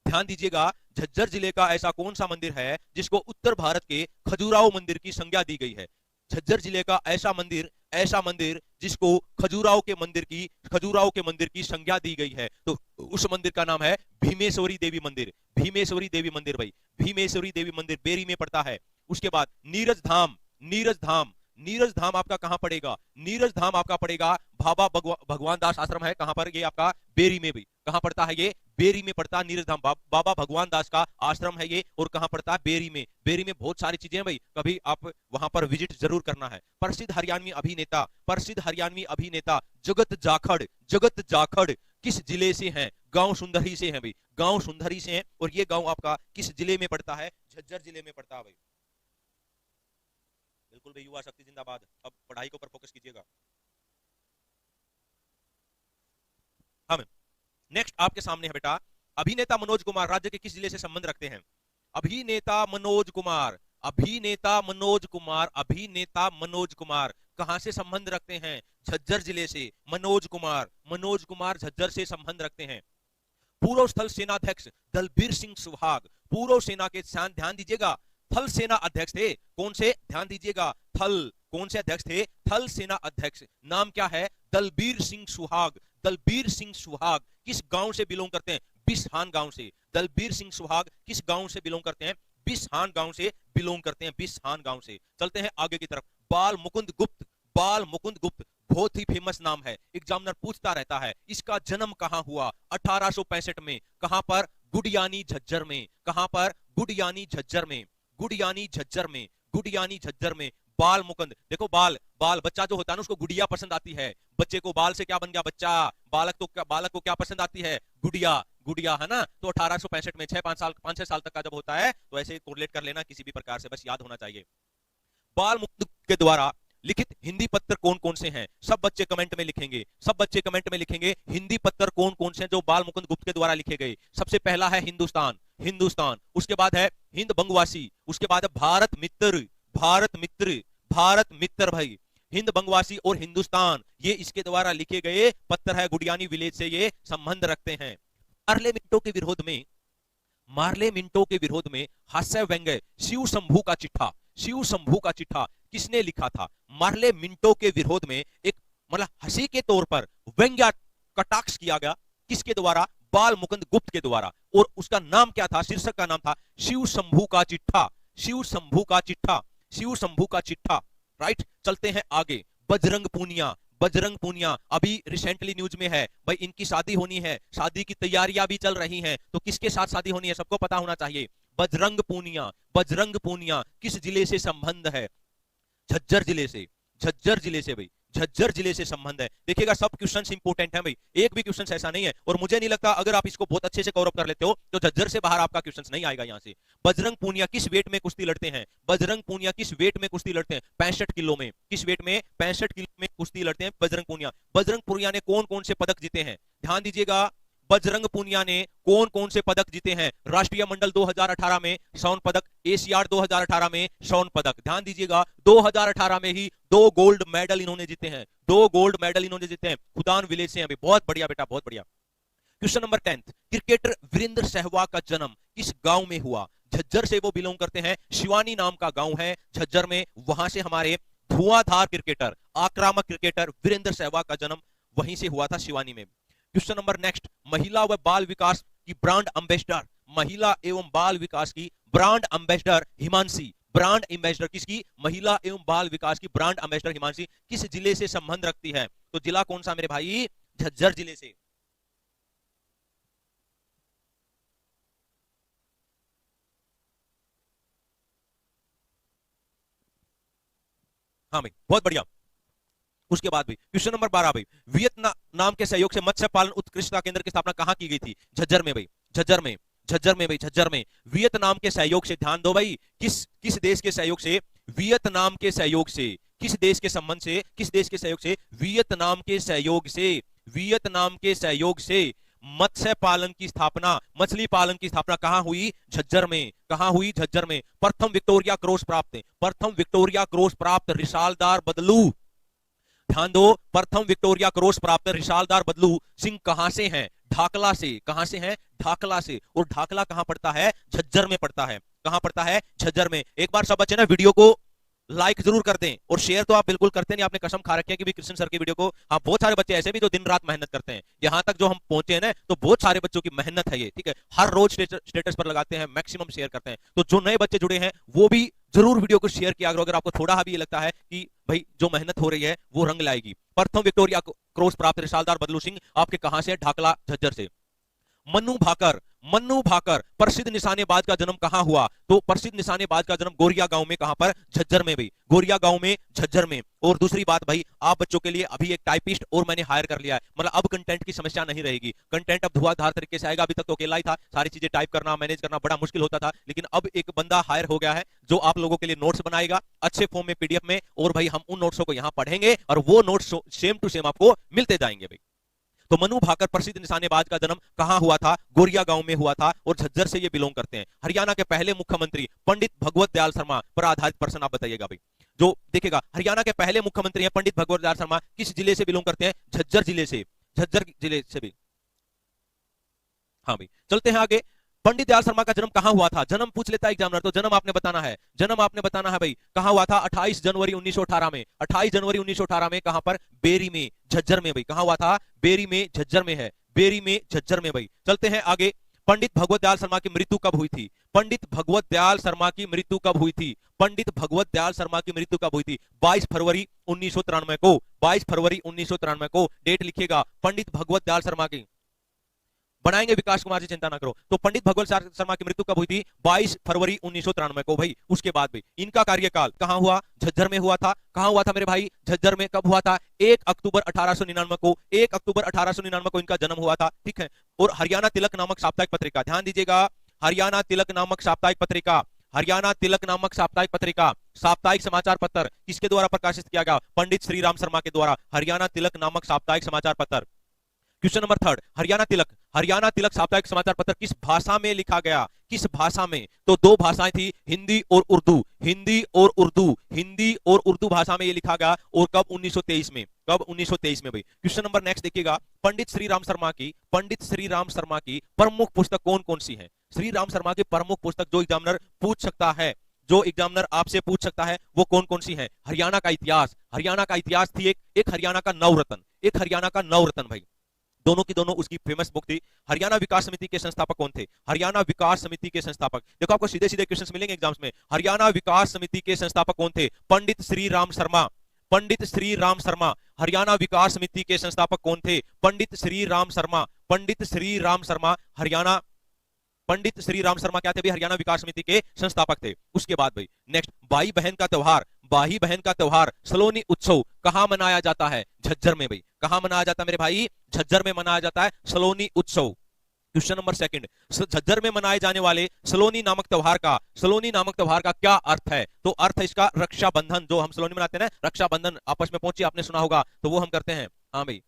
ध्यान दीजिएगा, झज्जर जिले का ऐसा कौन सा मंदिर है जिसको उत्तर भारत के खजुराहो मंदिर की संज्ञा दी गई है? झज्जर जिले का ऐसा मंदिर, ऐसा मंदिर जिसको खजुराहो के मंदिर की संज्ञा दी गई है, तो उस मंदिर का नाम है भीमेश्वरी देवी मंदिर। भीमेश्वरी देवी मंदिर भाई, भीमेश्वरी देवी मंदिर बेरी में पड़ता है। उसके बाद नीरज धाम, नीरज धाम, नीरज धाम आपका कहां पड़ेगा? नीरज धाम आपका पड़ेगा बाबा भगवान दास आश्रम है, कहां पर? ये आपका बेरी में भी। कहां पड़ता है? ये बेरी में पड़ता है नीरज धाम। बाबा भगवान दास का आश्रम है ये, और कहां पड़ता है? बेरी में। बेरी में बहुत सारी चीजें हैं भाई, कभी आप वहां पर विजिट जरूर करना है। प्रसिद्ध हरियाणवी अभिनेता, प्रसिद्ध हरियाणवी अभिनेता जगत जाखड़, जगत जाखड़ किस जिले से हैं? गांव सुंदरी से हैं भाई, गांव सुंदरी से हैं। और ये गांव आपका किस जिले में पड़ता है? झज्जर जिले में पड़ता है भाई। बिल्कुल भाई, युवा शक्ति जिंदाबाद। अब पढ़ाई के ऊपर फोकस कीजिएगा। हाँ मैम, नेक्स्ट आपके सामने है बेटा, अभिनेता मनोज कुमार राज्य के किस जिले से संबंध रखते हैं? अभिनेता मनोज कुमार, अभिनेता मनोज कुमार, अभिनेता मनोज कुमार कहां से संबंध रखते हैं? झज्जर जिले से। मनोज कुमार, मनोज कुमार झज्जर से संबंध रखते हैं। पूर्व स्थल सेनाध्यक्ष दलबीर सिंह सुहाग, पूर्व सेना के, ध्यान दीजिएगा, थल सेना अध्यक्ष थे। कौन से? ध्यान दीजिएगा, थल, कौन से अध्यक्ष थे? थल सेना अध्यक्ष। नाम क्या है? दलबीर सिंह सुहाग। दलबीर सिंह सुहाग किस गांव से बिलोंग करते हैं? बिसहान गांव से। दलबीर सिंह सुहाग किस गांव से बिलोंग करते हैं? बिसहान गांव से बिलोंग करते हैं, बिसहान गांव से। चलते हैं आगे की तरफ, बाल मुकुंद गुप्त, बाल मुकुंद गुप्त बहुत ही फेमस नाम है, एग्जामिनर पूछता रहता है। इसका जन्म कहां हुआ? 1865 में। कहां पर? गुडियानी झज्जर में। कहां पर? गुडियानी झज्जर में, गुडियानी झज्जर में, गुडियानी झज्जर में। बाल मुकुंद, देखो बाल, बाल बच्चा जो होता है ना उसको गुड़िया पसंद आती है। बच्चे को बाल से क्या बन गया? बच्चा। बालक तो क्या, बालक को क्या पसंद आती है? गुड़िया, गुड़िया, है ना। तो 1865 में 5-6 साल तक का जब होता है तो ऐसे कोरिलेट कर लेना किसी भी प्रकार से, बस याद होना चाहिए। बाल मुकुंद के द्वारा लिखित हिंदी पत्र कौन कौन से हैं? सब बच्चे कमेंट में लिखेंगे, सब बच्चे कमेंट में लिखेंगे हिंदी पत्र कौन कौन से हैं जो बाल मुकुंद गुप्त के द्वारा लिखे गए। सबसे पहला है हिंदुस्तान, हिंदुस्तान। उसके बाद है हिंद बंगवासी। उसके बाद है भारत मित्र, भारत मित्र, भारत मित्र भाई। हिंद बंगवासी और हिंदुस्तान ये इसके द्वारा लिखे गए पत्र है, गुडियानी विलेज से ये संबंध रखते हैं। मार्ले मिंटो के विरोध में, मार्ले मिंटो के विरोध में हास्य व्यंग्य शिव शंभू का चिट्ठा, शिव शंभू का चिट्ठा किसने लिखा था? मार्ले मिंटो के विरोध में एक मतलब हंसी के तौर पर व्यंग्य कटाक्ष किया गया, किसके द्वारा? बाल मुकुंद गुप्त के द्वारा। और उसका नाम क्या था? शीर्षक का नाम था शिव शंभू का चिट्ठा, शिव शंभू का चिट्ठा, शिव शंभू का चिट्ठा। राइट, चलते हैं आगे। बजरंग पूनिया, बजरंग पूनिया अभी रिसेंटली न्यूज में है भाई, इनकी शादी होनी है, शादी की तैयारियां भी चल रही हैं। तो किसके साथ शादी होनी है? सबको पता होना चाहिए। बजरंग पूनिया, बजरंग पूनिया किस जिले से संबंध है? झज्जर जिले से, झज्जर जिले से भाई, झज्जर जिले से संबंध है। देखिएगा सब क्वेश्चंस इंपोर्टेंट हैं भाई, एक भी क्वेश्चन ऐसा नहीं है, और मुझे नहीं लगता अगर आप इसको बहुत अच्छे से कवर अप कर लेते हो तो झज्जर से बाहर आपका क्वेश्चन नहीं आएगा यहां से। बजरंग पूनिया किस वेट में कुश्ती लड़ते हैं? बजरंग पूनिया किस वेट में कुश्ती लड़ते हैं? 65 किलो में। किस वेट में? 65 किलो में कुश्ती लड़ते हैं बजरंग पूनिया। बजरंग पूनिया ने कौन कौन से पदक जीते हैं? ध्यान दीजिएगा, बजरंग पूनिया ने कौन कौन से पदक जीते हैं? राष्ट्रीय मंडल 2018 में स्वर्ण पदक, एशियाड 2018 में स्वर्ण पदक। ध्यान दीजिएगा 2018 में ही 2 गोल्ड मेडल इन्होंने जीते हैं, 2 गोल्ड मेडल इन्होंने जीते हैं। खुदान विलेज से अभी। बहुत बढ़िया बेटा, बहुत बढ़िया। Question number 10, cricketer Virender Sehwag का जन्म किस गांव में हुआ? झज्जर से वो बिलोंग करते हैं, शिवानी नाम का गांव है झज्जर में, वहां से हमारे धुआंधार क्रिकेटर, आक्रामक क्रिकेटर वीरेंद्र सहवाग का जन्म वहीं से हुआ था, शिवानी में। क्वेश्चन नंबर नेक्स्ट, महिला व बाल विकास की ब्रांड एम्बेसडर, महिला एवं बाल विकास की brand ambassador Himanshi. Brand ambassador किसकी? महिला एवं बाल विकास की ब्रांड एम्बेसडर हिमांशी किस जिले से संबंध रखती है? तो जिला कौन सा मेरे भाई? झज्जर जिले से। हाँ भाई, बहुत बढ़िया। उसके बाद भाई क्वेश्चन नंबर 12 भाई, वियतनाम के सहयोग से मत्स्य पालन उत्कृष्टता केंद्र की स्थापना कहां की गई थी? झज्जर में भाई, झज्जर में, झज्जर में भाई, झज्जर में। वियतनाम के सहयोग से, ध्यान दो भाई, किस किस देश के सहयोग से? वियतनाम के सहयोग से। किस देश के संबंध से? किस देश के सहयोग से? वियतनाम के सहयोग से। वियतनाम के सहयोग से मत्स्य पालन की स्थापना, मछली पालन की स्थापना कहां हुई? झज्जर में। कहां हुई? झज्जर में। प्रथम विक्टोरिया क्रॉस प्राप्त, प्रथम विक्टोरिया क्रॉस प्राप्त रिसालदार बदलू, ध्यान दो, प्रथम विक्टोरिया क्रॉस प्राप्त रिसालदार बदलू सिंह कहां से हैं? ढाकला से। कहां से हैं? ढाकला से। और ढाकला कहां पड़ता है? झज्जर में पड़ता है। कहां पड़ता है? झज्जर में। एक बार सब बच्चे ना वीडियो को लाइक जरूर कर दें, और शेयर तो आप बिल्कुल करते नहीं, आपने कसम खा रखी है कि भी कृष्ण सर की वीडियो को। हाँ, बहुत सारे बच्चे ऐसे भी जो दिन रात मेहनत करते हैं, यहां तक जो हम पहुंचे हैं ना, तो बहुत सारे बच्चों की मेहनत है ये, ठीक है। हर रोज स्टेटस पर लगाते हैं, मैक्सिमम शेयर करते हैं। तो जो नए बच्चे जुड़े हैं वो भी जरूर वीडियो को शेयर किया करो, अगर आपको थोड़ा भी ये लगता है कि भाई जो मेहनत हो रही है वो रंग लाएगी। प्रथम विक्टोरिया क्रॉस प्राप्त रिसालदार बदलू सिंह आपके कहां से? ढाकला, झज्जर से। मन्नू भाकर, मन्नू भाकर प्रसिद्ध निशानेबाज का जन्म कहां हुआ? तो प्रसिद्ध निशानेबाज का जन्म गोरिया गांव में। कहां पर? झज्जर में भाई, गोरिया गांव में, झज्जर में। और दूसरी बात भाई, आप बच्चों के लिए अभी एक टाइपिस्ट और मैंने हायर कर लिया है, मतलब अब कंटेंट की समस्या नहीं रहेगी, कंटेंट अब धुआंधार तरीके से आएगा। अभी तक तो अकेला ही था, सारी चीजें टाइप करना, मैनेज करना बड़ा मुश्किल होता था, लेकिन अब एक बंदा हायर हो गया है जो आप लोगों के लिए नोट्स बनाएगा अच्छे फॉर्म में, पीडीएफ में, और भाई हम उन नोट्सों को यहाँ पढ़ेंगे और वो नोट्स सेम टू सेम आपको मिलते जाएंगे भाई। तो मनु भाकर प्रसिद्ध निशानेबाज का जन्म कहां हुआ था? गोरिया गांव में हुआ था, और झज्जर से ये बिलोंग करते हैं। हरियाणा के पहले मुख्यमंत्री पंडित भगवत दयाल शर्मा पर आधारित प्रश्न आप बताइएगा भाई। जो देखिएगा, हरियाणा के पहले मुख्यमंत्री हैं पंडित भगवत दयाल शर्मा, किस जिले से बिलोंग करते हैं? झज्जर जिले से। झज्जर जिले से भी। हाँ भाई, चलते हैं आगे। पंडित दयाल शर्मा का जन्म कहां हुआ था? जन्म पूछ लेता है एग्जामिनर, तो जन्म आपने बताना है, जन्म आपने बताना है भाई। कहां हुआ था? 28 जनवरी 1918 में। 28 जनवरी 1918 में। कहां पर? बेरी में, झज्जर में भाई। कहां हुआ था? बेरी में, झज्जर में है, बेरी में, झज्जर में भाई। चलते हैं आगे। पंडित भगवत दयाल शर्मा की मृत्यु कब हुई थी? पंडित भगवत दयाल शर्मा की मृत्यु कब हुई थी? पंडित भगवत दयाल शर्मा की मृत्यु कब हुई थी? 22 फरवरी 1993 को। 22 फरवरी 1993 को डेट लिखिएगा पंडित भगवत दयाल शर्मा की। बनाएंगे विकास कुमार जी, चिंता ना करो। तो पंडित भगवत शर्मा की मृत्यु कब हुई थी? 22 फरवरी 1993 को भाई। उसके बाद भाई इनका कार्यकाल कहां हुआ? झज्जर में हुआ था। कहां हुआ था मेरे भाई? झज्जर में। कब हुआ था? 1 अक्टूबर 1899 को। 1 अक्टूबर 1899 को इनका जन्म हुआ था, ठीक है। और हरियाणा तिलक नामक साप्ताहिक पत्रिका, ध्यान दीजिएगा, हरियाणा तिलक नामक साप्ताहिक पत्रिका, हरियाणा तिलक नामक साप्ताहिक पत्रिका, साप्ताहिक समाचार पत्र किसके द्वारा प्रकाशित किया गया? पंडित श्रीराम शर्मा के द्वारा। हरियाणा तिलक नामक साप्ताहिक समाचार पत्र। क्वेश्चन नंबर 3, हरियाणा तिलक साप्ताहिक समाचार पत्र किस भाषा में लिखा गया? किस भाषा में? तो 2 भाषाएं थी, हिंदी और उर्दू। हिंदी और उर्दू, हिंदी और उर्दू भाषा में ये लिखा गया। और कब? 1923 में। कब? 1923 में भाई। क्वेश्चन नंबर नेक्स्ट देखिएगा, पंडित श्रीराम शर्मा की प्रमुख पुस्तक कौन कौन सी है? श्रीराम शर्मा की प्रमुख पुस्तक जो एग्जामिनर पूछ सकता है, जो एग्जामिनर आपसे पूछ सकता है, वो कौन कौन सी है? हरियाणा का इतिहास, हरियाणा का इतिहास थी एक हरियाणा का नवरत्न, एक हरियाणा का नवरत्न भाई। दोनों की दोनों उसकी फेमस बुक थी। हरियाणा विकास समिति के संस्थापक कौन थे? हरियाणा विकास समिति के संस्थापक, देखो आपको सीधे सीधे क्वेश्चंस मिलेंगे एग्जाम्स में। हरियाणा विकास समिति के संस्थापक कौन थे? पंडित श्रीराम शर्मा, पंडित श्रीराम शर्मा। हरियाणा विकास समिति के संस्थापक कौन थे? पंडित श्रीराम शर्मा, पंडित श्रीराम शर्मा। हरियाणा पंडित श्रीराम शर्मा क्या थे भाई? हरियाणा विकास समिति के संस्थापक थे। उसके बाद भाई नेक्स्ट, भाई बहन का त्योहार, भाई बहन का त्योहार सलोनी उत्सव कहां मनाया जाता है? झज्जर में भाई। कहां मनाया जाता है मेरे भाई? झज्जर में मनाया जाता है सलोनी उत्सव। क्वेश्चन नंबर सेकंड, झज्जर में मनाए जाने वाले सलोनी नामक त्योहार का क्या अर्थ है? तो अर्थ है इसका रक्षाबंधन। जो हम सलोनी मनाते हैं ना, रक्षाबंधन, आपस में पहुंची, आपने सुना होगा, तो वो हम करते हैं। हाँ भाई,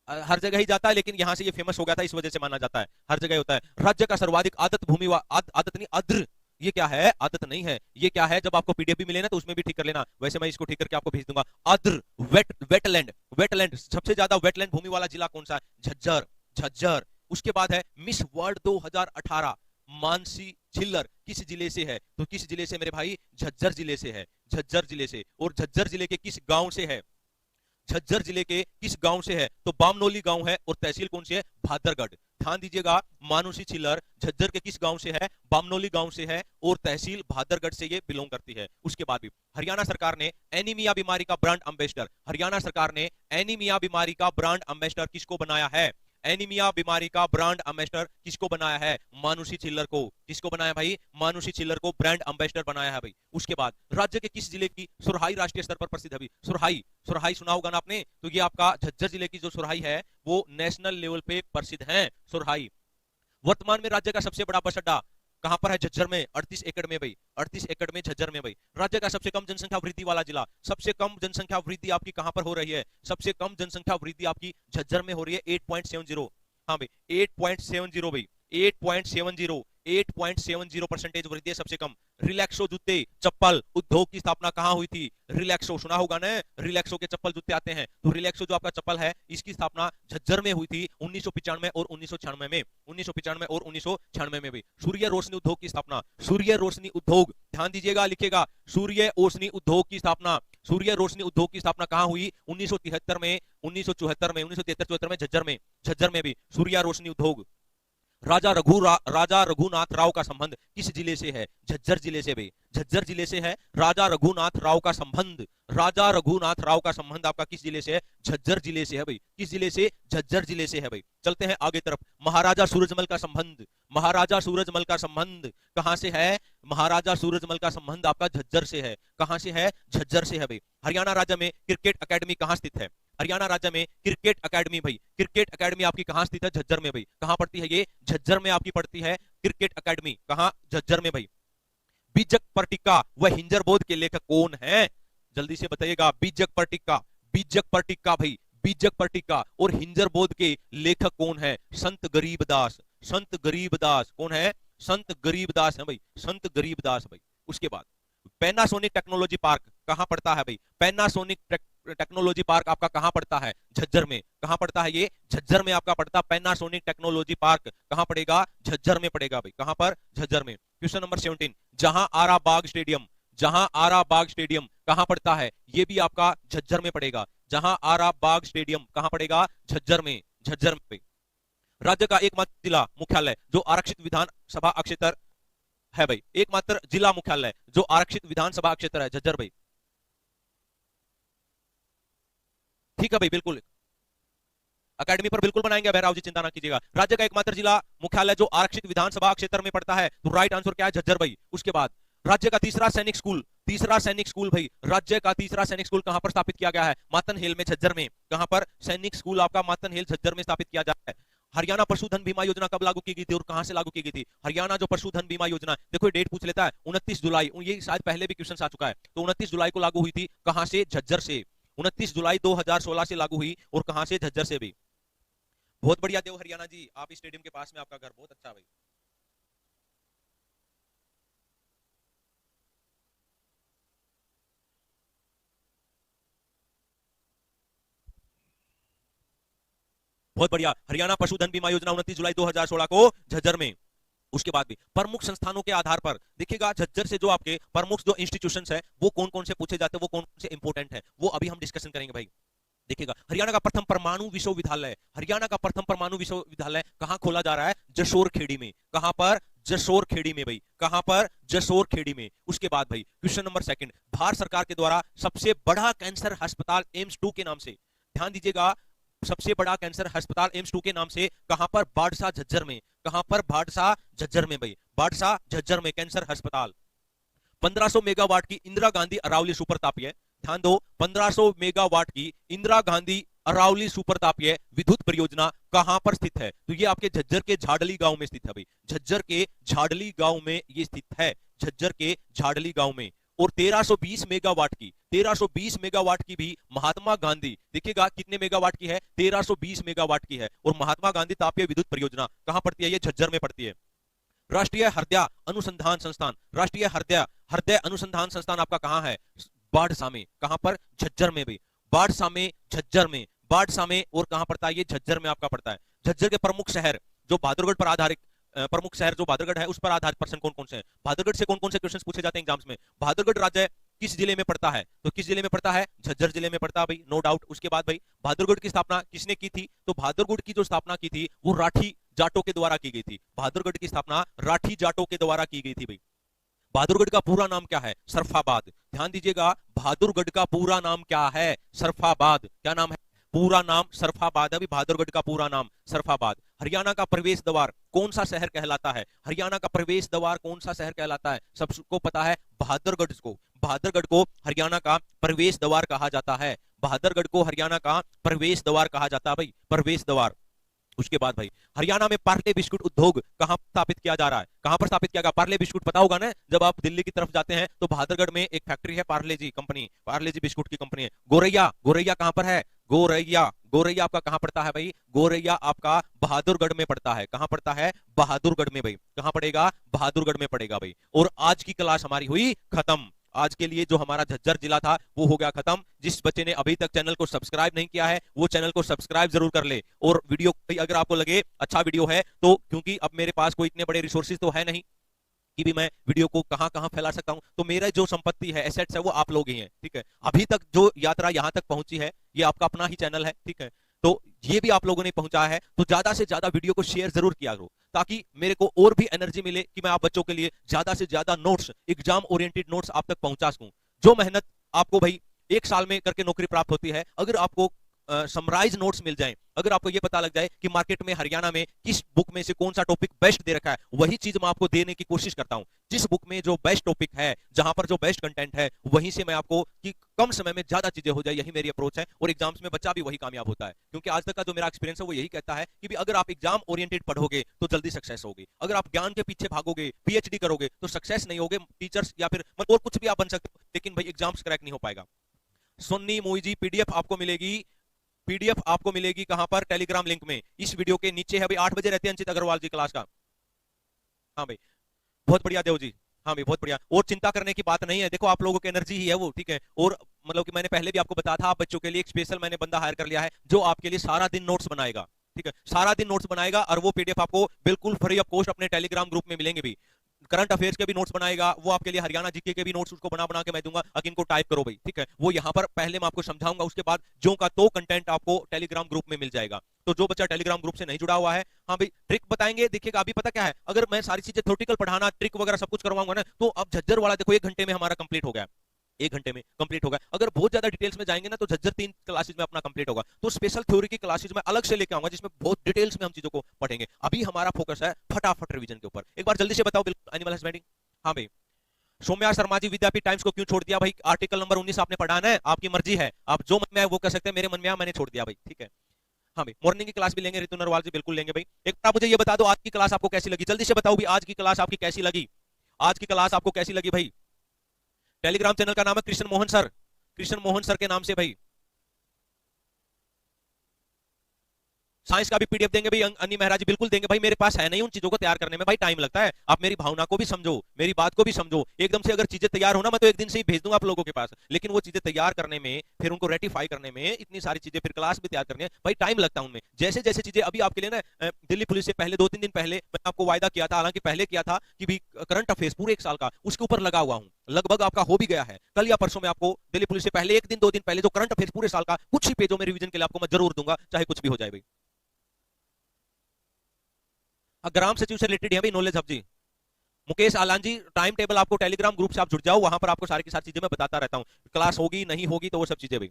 हर जगह ही जाता है, लेकिन यहां से ये फेमस हो गया था, इस वजह से माना जाता है, हर जगह होता है। राज्य का सर्वाधिक आदत भूमि आदत नहीं, अद्र, ये क्या है? आदत नहीं है, ये क्या है? जब आपको पीडीएफ भी मिले ना तो उसमें भी ठीक कर लेना, वैसे मैं इसको ठीक करके आपको भेज दूंगा। आद्र, वेटलैंड, वेटलैंड, सबसे ज्यादा वेटलैंड भूमि वाला जिला कौन सा है? झज्जर, झज्जर। उसके बाद है मिस वर्ल्ड 2018 मानसी छिल्लर किस जिले से है? तो किस जिले से मेरे भाई? झज्जर जिले से है, झज्जर जिले से। और झज्जर जिले के किस गांव से है? झज्जर जिले के किस गांव से है? तो बामनोली गांव है। और तहसील कौन सी है? भादरगढ़। ध्यान दीजिएगा, मानुषी छिल्लर झज्जर के किस गांव से है? बामनोली गांव से है, और तहसील भादरगढ़ से ये बिलोंग करती है। उसके बाद भी हरियाणा सरकार ने एनीमिया बीमारी का ब्रांड एम्बेसडर, हरियाणा सरकार ने एनीमिया बीमारी का ब्रांड एम्बेसडर किसको बनाया है? एनीमिया बीमारी का ब्रांड एम्बेसडर किसको बनाया है? मानुषी छिल्लर को। किसको बनाया भाई? मानुषी छिल्लर को ब्रांड एम्बेसडर बनाया है भाई। उसके बाद राज्य के किस जिले की सुरहाई राष्ट्रीय स्तर पर प्रसिद्ध है भाई? सुरहाई, सुरहाई सुना होगा ना आपने, तो ये आपका झज्जर जिले की जो सुरहाई है वो नेशनल लेवल पे प्रसिद्ध है, सुरहाई। वर्तमान में राज्य का सबसे बड़ा बस अड्डा कहां पर है? झज्जर में, 38 एकड़ में भाई, 38 एकड़ में झज्जर में भाई। राज्य का सबसे कम जनसंख्या वृद्धि वाला जिला, सबसे कम जनसंख्या वृद्धि आपकी कहां पर हो रही है? सबसे कम जनसंख्या वृद्धि आपकी झज्जर में हो रही है, 8.70। हाँ भाई, 8.70 भाई, 8.70, 8.70% वृद्धि है, सबसे कम। रिलैक्सो जूते चप्पल उद्योग की स्थापना कहां हुई थी? रिलैक्सो सुना होगा ना, रिलैक्सो के चप्पल जूते आते हैं, तो रिलैक्सो जो आपका चप्पल है इसकी स्थापना झज्जर में हुई थी 1995 और 1996 में, 1995 और 1996 में भी। सूर्य रोशनी उद्योग की स्थापना, सूर्य रोशनी उद्योग, ध्यान दीजिएगा, लिखेगा, सूर्य रोशनी उद्योग की स्थापना, सूर्य रोशनी उद्योग की स्थापना कहां हुई? 1973 में, 1974 में, 1973-74 में झज्जर में, झज्जर में भी सूर्य रोशनी उद्योग। राजा रघुनाथ राव का संबंध किस जिले से है? झज्जर जिले से भाई, झज्जर जिले से है राजा रघुनाथ राव का संबंध। राजा रघुनाथ राव का संबंध आपका किस जिले से है? झज्जर जिले से है भाई। किस जिले से? झज्जर जिले से है भाई। चलते हैं आगे तरफ। महाराजा सूरजमल का संबंध, महाराजा सूरजमल का संबंध कहां से है? महाराजा सूरजमल का संबंध आपका झज्जर से है। कहां से है? झज्जर से है भाई। हरियाणा राज्य में क्रिकेट अकेडमी कहां स्थित है? हरियाणा राज्य में क्रिकेट अकेडमी भाई, क्रिकेट अकेडमी आपकी कहां स्थित है? झज्जर में भाई। कहां पड़ती है ये? झज्जर में आपकी पड़ती है क्रिकेट अकेडमी। कहां? झज्जर में भाई। बीजक पर्टिका व हिंजर बोध के लेखक कौन है? जल्दी से बताइएगा। बीजक पर्टिका, बीजक पर्टिका भाई, बीजक पर्टिका और हिंजर बोध के लेखक कौन है? संत गरीबदास, संत गरीबदास। कौन है? संत गरीबदास है भाई, संत गरीबदास भाई। उसके बाद पैनासोनिक टेक्नोलॉजी पार्क कहां पड़ता है भाई? पैनासोनिक टेक्नोलॉजी पार्क आपका कहां पड़ता है? झज्जर में। कहां पड़ता है ये? झज्जर में आपका पड़ता। पैनासोनिक टेक्नोलॉजी पार्क कहां पड़ेगा? झज्जर में पड़ेगा भाई। कहां पर? झज्जर में। क्वेश्चन नंबर 17, जहां आरा बाग स्टेडियम, जहां आरा बाग स्टेडियम कहां पड़ता है? ये भी आपका झज्जर में पड़ेगा। जहां आरा बाग स्टेडियम कहां पड़ेगा? झज्जर में, झज्जर में। राज्य का एकमात्र जिला मुख्यालय जो आरक्षित विधानसभा क्षेत्र है भाई, एकमात्र जिला मुख्यालय जो आरक्षित विधानसभा क्षेत्र है, झज्जर भाई। ठीक है भाई, बिल्कुल अकेडमी पर बिल्कुल बनाएंगे भैरव जी, चिंता ना कीजिएगा। राज्य का एकमात्र जिला मुख्यालय जो आरक्षित विधानसभा क्षेत्र में पड़ता है, तो राइट आंसर क्या है? झज्जर भाई। उसके बाद राज्य का तीसरा सैनिक स्कूल, तीसरा सैनिक स्कूल भाई, राज्य का तीसरा सैनिक स्कूल कहां पर स्थापित किया गया है? मातन हिल में, झज्जर में। कहां पर? सैनिक स्कूल आपका मातन हिल, झज्जर में स्थापित किया जाता है। हरियाणा पशुधन बीमा योजना कब लागू की गई थी और कहां से लागू की गई थी? हरियाणा जो पशुधन बीमा योजना, देखो डेट पूछ लेता है, 29 जुलाई, ये शायद पहले भी क्वेश्चन आ चुका है, तो 29 जुलाई को लागू हुई थी। कहां से? झज्जर से। 29 जुलाई 2016 से लागू हुई, और कहां से? झज्जर से भी। बहुत बढ़िया देव हरियाणा जी, आप स्टेडियम के पास में आपका घर, बहुत अच्छा भाई। बहुत बढ़िया। हरियाणा पशुधन बीमा योजना 29 जुलाई 2016 को झज्जर में। उसके बाद भी प्रमुख संस्थानों के आधार पर देखिएगा, झज्जर से जो आपके प्रमुख जो इंस्टीट्यूशंस है वो कौन कौन से पूछे जाते हैं, वो कौन कौन से इंपोर्टेंट है, वो अभी हम डिस्कशन करेंगे भाई। देखिएगा, हरियाणा का प्रथम परमाणु विश्वविद्यालय, हरियाणा का प्रथम परमाणु विश्वविद्यालय कहां खोला जा रहा है? जशोर खेड़ी में। कहां पर? जशोर खेड़ी में भाई। कहां पर? जशोर खेड़ी में। उसके बाद भाई क्वेश्चन नंबर 2, भारत सरकार के द्वारा सबसे बड़ा कैंसर अस्पताल एम्स 2 के नाम से, ध्यान दीजिएगा, सबसे बड़ा कैंसर अस्पताल एम्स 2 के नाम से कहां पर? बाड़सा, झज्जर में। कहां पर? बाड़सा, झज्जर में भाई, बाड़सा, झज्जर में कैंसर अस्पताल। 1500 मेगावाट की इंदिरा गांधी अरावली सुपर तापीय, ध्यान दो, 1500 मेगावाट की इंदिरा गांधी अरावली सुपर तापीय विद्युत परियोजना कहां पर स्थित है? तो ये आपके झज्जर के झाडली गांव में स्थित है भाई, झज्जर के झाडली गांव में ये स्थित है, झज्जर के झाडली गांव में। और 1320 मेगावाट की, 1320 मेगावाट की भी महात्मा गांधी, देखिएगा कितने मेगावाट की है, 1320 मेगावाट की है। और महात्मा गांधी तापीय विद्युत परियोजना कहां पड़ती है? ये झज्जर में पड़ती है। राष्ट्रीय हृदय अनुसंधान संस्थान, राष्ट्रीय हृदय हृदय अनुसंधान संस्थान आपका कहां है? बाढ़सा में। कहां पर? झज्जर में भी, बाढ़सा में, झज्जर में, बाढ़सा में। और कहां पड़ता है? ये झज्जर में आपका पड़ता है। झज्जर के प्रमुख शहर जो बहादुरगढ़ पर आधारित, प्रमुख शहर जो बहादुरगढ़ है उस पर आधारित पर्सन कौन कौन से हैं? बहादुरगढ़ से कौन कौन से क्वेश्चंस पूछे जाते हैं एग्जाम्स में? बहादुरगढ़ राज्य किस जिले में पड़ता है? तो किस जिले में पड़ता है? झज्जर जिले में पड़ता है भाई, नो डाउट। उसके बाद भाई बहादुरगढ़ की स्थापना किसने की थी? तो बहादुरगढ़ की जो स्थापना की थी वो राठी जाटों के द्वारा की गई थी। बहादुरगढ़ की स्थापना राठी जाटों के द्वारा की गई थी भाई। बहादुरगढ़ का पूरा नाम क्या है? सरफाबाद। ध्यान दीजिएगा, बहादुरगढ़ का पूरा नाम क्या है? सरफाबाद। क्या नाम है? पूरा नाम सरफाबाद। अभी बहादुरगढ़ का पूरा नाम सरफाबाद। हरियाणा का प्रवेश द्वार कौन सा शहर कहलाता है? हरियाणा का प्रवेश द्वार कौन सा शहर कहलाता है? सबको पता है, बहादुरगढ़ को, बहादुरगढ़ को हरियाणा का प्रवेश द्वार कहा जाता है। बहादुरगढ़ को हरियाणा का प्रवेश द्वार कहा जाता है भाई, प्रवेश द्वार। उसके बाद भाई हरियाणा में पार्ले बिस्कुट उद्योग कहां स्थापित किया जा रहा है? कहां पर स्थापित किया गया? पार्ले बिस्कुट पता होगा ना, जब आप दिल्ली की तरफ जाते हैं तो बहादुरगढ़ में एक फैक्ट्री है, पार्ले जी कंपनी, पार्ले जी बिस्कुट की कंपनी है। गोरैया, गोरैया कहां पर है? गोरैया, गोरैया आपका कहां पड़ता है भाई? गोरैया आपका बहादुरगढ़ में पड़ता है। कहां पड़ता है? बहादुरगढ़ में भाई। कहां पड़ेगा? बहादुरगढ़ में पड़ेगा भाई। और आज की क्लास हमारी हुई खत्म। आज के लिए जो हमारा झज्जर जिला था वो हो गया खत्म। जिस बच्चे ने अभी तक चैनल को सब्सक्राइब नहीं किया है वो चैनल को सब्सक्राइब जरूर कर ले। और वीडियो अगर आपको लगे अच्छा वीडियो है तो, क्योंकि अब मेरे पास कोई इतने बड़े रिसोर्सेज तो है नहीं कि भी मैं वीडियो को कहां कहां फैला सकता हूं, तो मेरा जो संपत्ति है, एसेट्स है, वो आप लोग ही हैं, ठीक है। अभी तक जो यात्रा यहां तक पहुंची है ये आपका अपना ही चैनल है, ठीक है। तो ये भी आप लोगों ने पहुंचाया है, तो ज्यादा से ज्यादा वीडियो को शेयर जरूर किया करो ताकि मेरे को और भी एनर्जी मिले कि मैं आप बच्चों के लिए ज्यादा से ज्यादा नोट्स, एग्जाम ओरिएंटेड नोट्स आप तक पहुंचा सकूं। जो मेहनत आपको भाई 1 साल में करके नौकरी प्राप्त होती है, अगर आपको समराइज नोट्स मिल जाएं, अगर आपको ये पता लग जाए कि मार्केट में हरियाणा में किस बुक में से कौन सा टॉपिक बेस्ट दे रखा है, वही चीज मैं आपको देने की कोशिश करता हूं। जिस बुक में जो बेस्ट टॉपिक है, जहां पर जो बेस्ट कंटेंट है, वहीं से मैं आपको कि कम समय में ज्यादा चीजें हो जाए, यही मेरी अप्रोच है। और एग्जाम्स में बच्चा भी वही कामयाब होता है, क्योंकि आज तक का जो मेरा एक्सपीरियंस है वो यही कहता है कि अगर आप एग्जाम ओरिएंटेड पढ़ोगे तो जल्दी सक्सेस होगी। अगर आप ज्ञान के पीछे भागोगे, पीएचडी करोगे तो सक्सेस नहीं होगे। टीचर्स या फिर और कुछ भी आप बन सकते हो, लेकिन भाई एग्जाम्स क्रैक नहीं हो पाएगा। सोनी मोई जी पीडीएफ आपको मिलेगी, पीडीएफ आपको मिलेगी कहां पर? टेलीग्राम लिंक में, इस वीडियो के नीचे है भाई। 8 बजे रहते हैं अंचित अग्रवाल जी क्लास का। हाँ भाई बहुत बढ़िया देव जी, हाँ भाई बहुत बढ़िया। और चिंता करने की बात नहीं है, देखो आप लोगों की एनर्जी ही है वो, ठीक है। और मतलब कि मैंने पहले भी आपको बताया था, आप बच्चों के लिए एक स्पेशल मैंने बंदा हायर कर लिया है जो आपके लिए सारा दिन नोट्स बनाएगा, ठीक है, सारा दिन नोट्स बनाएगा। और वो पीडीएफ आपको बिल्कुल फ्री ऑफ कॉस्ट अपने टेलीग्राम ग्रुप में मिलेंगे भी। करंट अफेयर्स के भी नोट्स बनाएगा वो आपके लिए, हरियाणा जीके के भी नोट्स उसको बना बना के मैं दूंगा कि इनको टाइप करो भाई, ठीक है। वो यहाँ पर पहले मैं आपको समझाऊंगा, उसके बाद जो का तो कंटेंट आपको टेलीग्राम ग्रुप में मिल जाएगा। तो जो बच्चा टेलीग्राम ग्रुप से नहीं जुड़ा हुआ है, हाँ भाई ट्रिक बताएंगे, देखिएगा अभी पता क्या है, अगर मैं सारी चीजें थ्योरेटिकल पढ़ाना, ट्रिक वगैरह सब कुछ करवाऊंगा ना, तो अब झज्जर वाला देखो 1 घंटे में हमारा कंप्लीट हो गया, 1 घंटे में कंप्लीट होगा। अगर बहुत ज्यादा डिटेल्स में जाएंगे ना तो झज्जर 3 क्लासेस में अपना कंप्लीट होगा। तो स्पेशल थ्योरी की क्लासेस में अलग से लेके आऊंगा जिसमें बहुत डिटेल्स में हम चीजों को पढ़ेंगे। अभी हमारा फोकस है फटाफट रिवीजन के ऊपर। एक बार जल्दी से बताओ एनिमल हस्बेंडरिंग। हाँ भाई सौम्या शर्मा जी विद्यापीठ टाइम्स को क्यों छोड़ दिया? भाई आर्टिकल नंबर 19 आपने पढ़ाना है, आपकी मर्जी है, आप जो मन में है वो कर सकते हैं, मेरे मन में आया मैंने छोड़ दिया भाई, ठीक है। हाँ भाई मॉर्निंग की क्लास भी लेंगे, ऋतु नरवाल जी बिल्कुल लेंगे भाई। एक बार मुझे ये बता दो आज की क्लास आपको कैसी लगी, जल्दी से बताओ भी आज की क्लास आपकी कैसी लगी, आज की क्लास आपको कैसी लगी भाई। टेलीग्राम चैनल का नाम है कृष्ण मोहन सर, कृष्ण मोहन सर के नाम से भाई। साइंस का भी पीडीएफ देंगे भाई, अन्नी मेहरा जी बिल्कुल देंगे भाई। मेरे पास है नहीं उन चीजों को तैयार करने में भाई, टाइम लगता है। आप मेरी भावना को भी समझो, मेरी बात को भी समझो। एकदम से अगर चीजें तैयार हो ना, मैं तो एक दिन से ही भेज दूंगा आप लोगों के पास, लेकिन वो चीजें तैयार करने में, फिर उनको रेटिफाई करने में, इतनी सारी चीजें, फिर क्लास भी तैयार करनी है भाई, टाइम लगता है उनमें। जैसे जैसे चीजें अभी आपके लिए ना, दिल्ली पुलिस से पहले 2-3 दिन पहले मैं आपको वायदा किया था, हालांकि पहले किया था कि भी करंट अफेयर्स पूरे 1 साल का उसके ऊपर लगा हुआ हूं, लगभग आपका हो भी गया है। कल या परसों में आपको दिल्ली पुलिस से पहले 1 दिन 2 दिन पहले जो करंट अफेयर्स पूरे साल का कुछ ही पेजों में रिवीजन के लिए आपको मैं जरूर दूंगा, चाहे कुछ भी हो जाए भाई। ग्राम सचिव से रिलेटेड है भाई नॉलेज हब जी। मुकेश आलान जी टाइम टेबल आपको टेलीग्राम ग्रुप से आप जुड़ जाओ, वहां पर आपको सारी की सारी चीजें मैं बताता रहता हूं, क्लास होगी नहीं होगी तो वो सब चीजें भाई।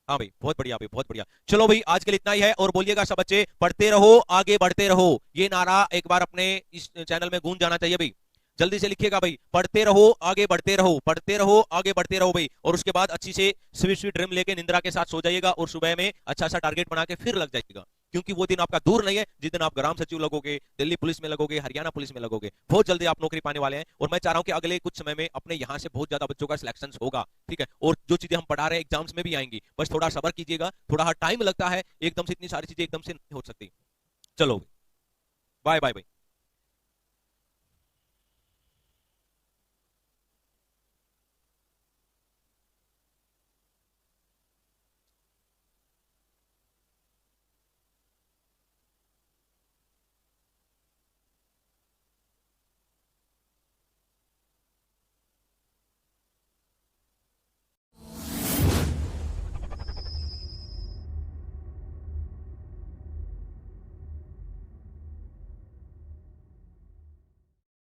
हाँ भाई बहुत बढ़िया भाई, बहुत बढ़िया। चलो भाई आज के लिए इतना ही है, और बोलिएगा सब बच्चे पढ़ते रहो आगे बढ़ते रहो, ये नारा एक बार अपने इस चैनल में गूंज जाना चाहिए भाई। जल्दी से लिखिएगा भाई, पढ़ते रहो आगे बढ़ते रहो, पढ़ते रहो आगे बढ़ते रहो भाई। और उसके बाद अच्छी से स्वीट स्वीट ड्रीम लेके निंद्रा के साथ सो जाइएगा और सुबह में अच्छा सा टारगेट बना के फिर लग जाइएगा, क्योंकि वो दिन आपका दूर नहीं है जिस दिन आप ग्राम सचिव लगोगे, दिल्ली पुलिस में लगोगे, हरियाणा पुलिस में लगोगे। बहुत जल्दी आप नौकरी पाने वाले हैं और मैं चाह रहा हूं कि अगले कुछ समय में अपने यहां से बहुत ज्यादा बच्चों का सिलेक्शन होगा, ठीक है। और जो चीजें हम पढ़ा रहे हैं एग्जाम्स में भी आएंगी, बस थोड़ा सब्र कीजिएगा, थोड़ा टाइम लगता है, एकदम से इतनी सारी चीजें एकदम से नहीं हो सकती। चलो बाय बाय भाई।